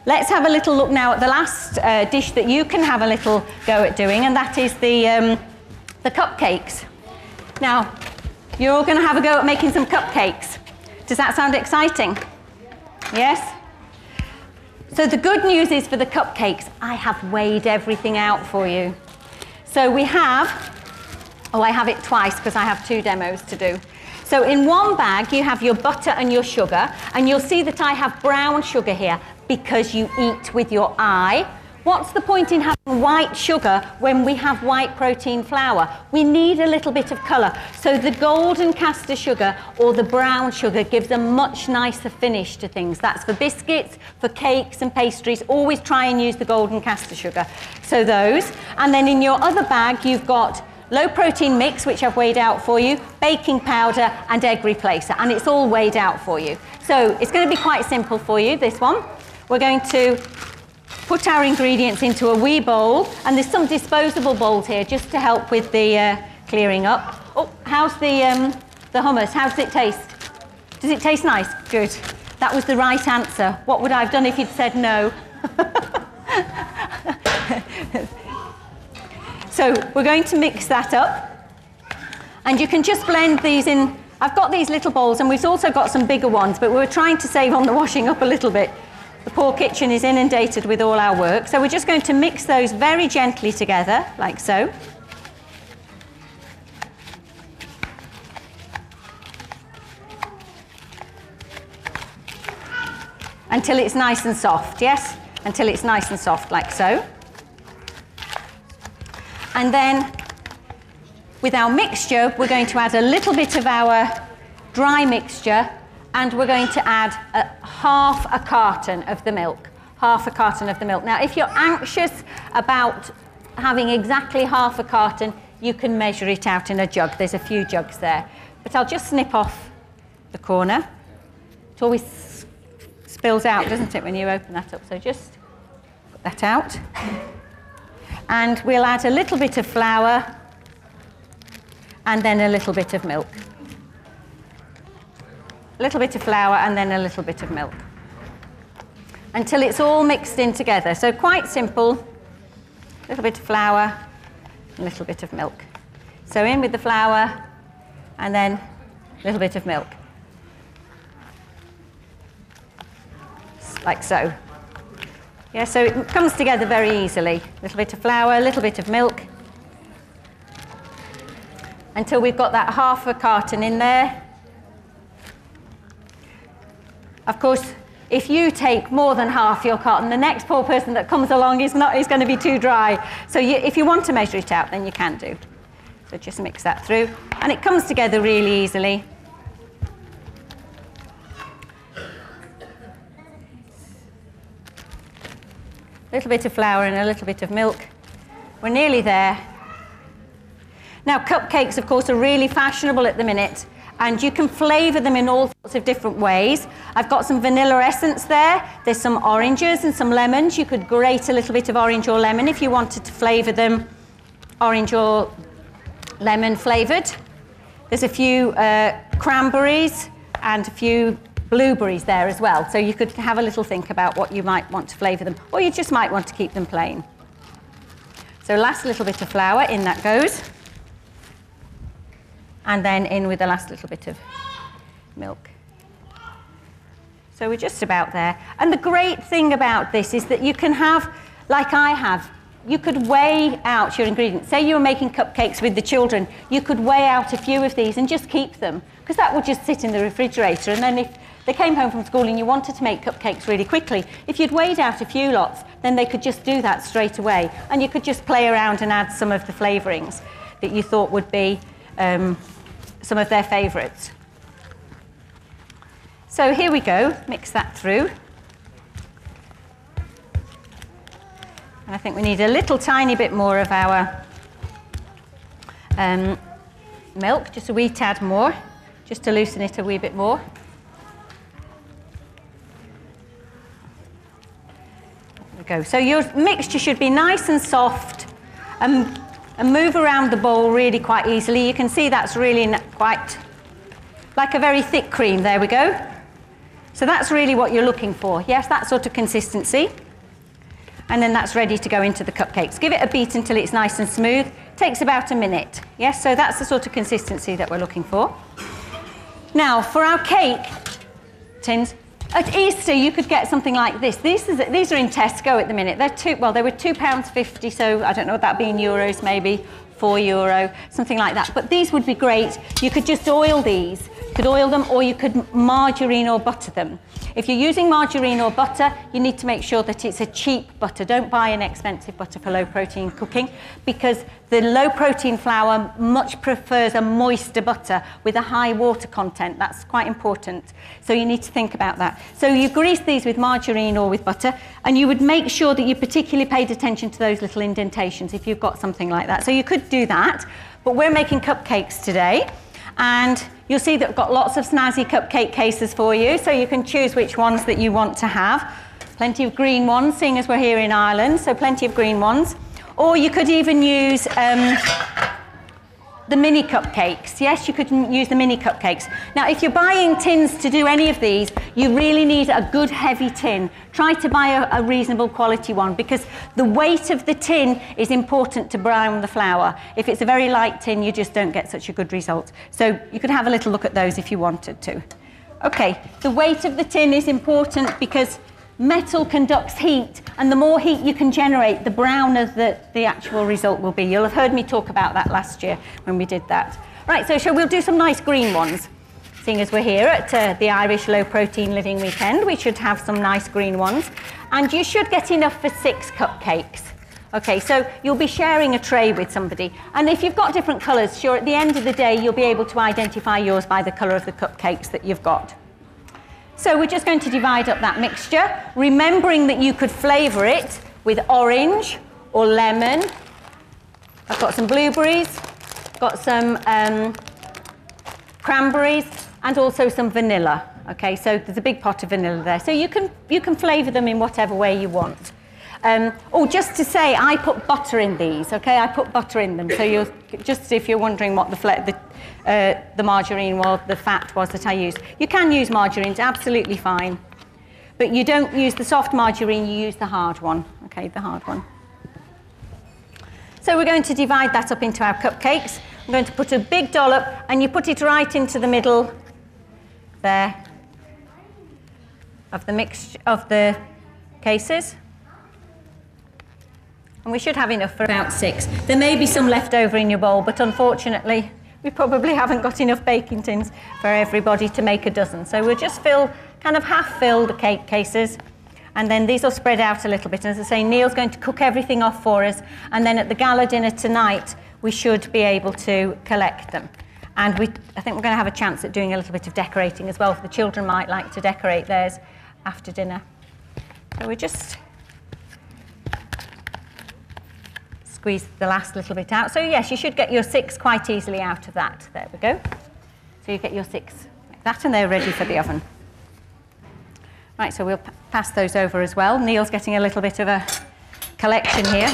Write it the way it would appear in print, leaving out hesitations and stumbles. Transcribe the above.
let's have a little look now at the last dish that you can have a little go at doing, and that is the cupcakes. Now, you're all going to have a go at making some cupcakes. Does that sound exciting? Yes? So the good news is for the cupcakes, I have weighed everything out for you. So we have, oh, I have it twice because I have 2 demos to do. So in one bag, you have your butter and your sugar, and you'll see that I have brown sugar here because you eat with your eye. What's the point in having white sugar when we have white protein flour? We need a little bit of colour. So the golden caster sugar or the brown sugar gives a much nicer finish to things. That's for biscuits, for cakes and pastries. Always try and use the golden caster sugar. So those. And then in your other bag, you've got low protein mix, which I've weighed out for you, baking powder and egg replacer. And it's all weighed out for you. So it's going to be quite simple for you, this one. We're going to put our ingredients into a wee bowl, and there's some disposable bowls here just to help with the clearing up. Oh, how's the hummus? How does it taste? Does it taste nice? Good. That was the right answer. What would I have done if you'd said no? So we're going to mix that up, and you can just blend these in. I've got these little bowls, and we've also got some bigger ones, but we're trying to save on the washing up a little bit. The poor kitchen is inundated with all our work, so we're just going to mix those very gently together, like so. Until it's nice and soft, yes? Until it's nice and soft, like so. And then, with our mixture, we're going to add a little bit of our dry mixture, and we're going to add half a carton of the milk. Half a carton of the milk. Now, if you're anxious about having exactly half a carton, you can measure it out in a jug. There's a few jugs there. But I'll just snip off the corner. It always spills out, doesn't it, when you open that up? So just put that out. And we'll add a little bit of flour and then a little bit of milk. A little bit of flour and then a little bit of milk until it's all mixed in together. So quite simple. A little bit of flour, a little bit of milk. So in with the flour and then a little bit of milk. Like so. Yeah, so it comes together very easily. A little bit of flour, a little bit of milk, until we've got that half a carton in there. Of course, if you take more than half your carton, the next poor person that comes along is going to be too dry. So if you want to measure it out, then you can do. So just mix that through. And it comes together really easily. A little bit of flour and a little bit of milk. We're nearly there. Now, cupcakes, of course, are really fashionable at the minute, and you can flavour them in all sorts of different ways. I've got some vanilla essence there. There's some oranges and some lemons. You could grate a little bit of orange or lemon if you wanted to flavour them orange or lemon flavoured. There's a few cranberries and a few blueberries there as well. So you could have a little think about what you might want to flavour them, or you just might want to keep them plain. So last little bit of flour, in that goes. And then in with the last little bit of milk. So we're just about there. And the great thing about this is that you can have, like I have, you could weigh out your ingredients. Say you were making cupcakes with the children, you could weigh out a few of these and just keep them, because that would just sit in the refrigerator. And then if they came home from school and you wanted to make cupcakes really quickly, if you'd weighed out a few lots, then they could just do that straight away. And you could just play around and add some of the flavourings that you thought would be some of their favourites. So here we go, mix that through. And I think we need a little tiny bit more of our milk, just a wee tad more, just to loosen it a wee bit more. There we go. So your mixture should be nice and soft and move around the bowl really quite easily. You can see that's really quite like a very thick cream. There we go. So that's really what you're looking for. Yes, that sort of consistency. And then that's ready to go into the cupcakes. Give it a beat until it's nice and smooth. Takes about a minute. Yes, so that's the sort of consistency that we're looking for. Now, for our cake tins, at Easter you could get something like this. These are in Tesco at the minute. They were £2.50, so I don't know what that'd be in euros, maybe €4, something like that. But these would be great. You could just oil these. You could oil them, or you could margarine or butter them. If you're using margarine or butter, you need to make sure that it's a cheap butter. Don't buy an expensive butter for low protein cooking, because the low protein flour much prefers a moister butter with a high water content. That's quite important. So you need to think about that. So you grease these with margarine or with butter, and you would make sure that you particularly paid attention to those little indentations if you've got something like that. So you could do that, but we're making cupcakes today. And you'll see that we've got lots of snazzy cupcake cases for you, so you can choose which ones that you want to have. Plenty of green ones, seeing as we're here in Ireland, so plenty of green ones. Or you could even use the mini cupcakes. Yes, you could use the mini cupcakes. Now, if you're buying tins to do any of these, you really need a good heavy tin. Try to buy a reasonable quality one, because the weight of the tin is important to brown the flour. If it's a very light tin, you just don't get such a good result. So you could have a little look at those if you wanted to. Okay, the weight of the tin is important because metal conducts heat, and the more heat you can generate, the browner the actual result will be. You'll have heard me talk about that last year when we did that. Right, so we'll do some nice green ones. Seeing as we're here at the Irish Low Protein Living Weekend, we should have some nice green ones. And you should get enough for 6 cupcakes. Okay, so you'll be sharing a tray with somebody. And if you've got different colours, sure, at the end of the day, you'll be able to identify yours by the colour of the cupcakes that you've got. So we're just going to divide up that mixture, remembering that you could flavour it with orange or lemon. I've got some blueberries, got some cranberries, and also some vanilla. Okay, so there's a big pot of vanilla there. So you can flavour them in whatever way you want. Oh, just to say, I put butter in these. Okay, I put butter in them. So you're just, if you're wondering what the margarine or the fat was that I used. You can use margarine, it's absolutely fine. But you don't use the soft margarine, you use the hard one. Okay, the hard one. So we're going to divide that up into our cupcakes. I'm going to put a big dollop, and you put it right into the middle there of the mixture of the cases. And we should have enough for about 6. There may be some left over in your bowl, but unfortunately, we probably haven't got enough baking tins for everybody to make a dozen. So we'll just kind of half fill the cake cases, and then these will spread out a little bit. And as I say, Neil's going to cook everything off for us, and then at the gala dinner tonight, we should be able to collect them. And I think we're going to have a chance at doing a little bit of decorating as well. The children might like to decorate theirs after dinner. So we're just squeeze the last little bit out. So yes, you should get your 6 quite easily out of that. There we go. So you get your 6 like that, and they're ready for the oven. Right, so we'll pass those over as well. Neil's getting a little bit of a collection here.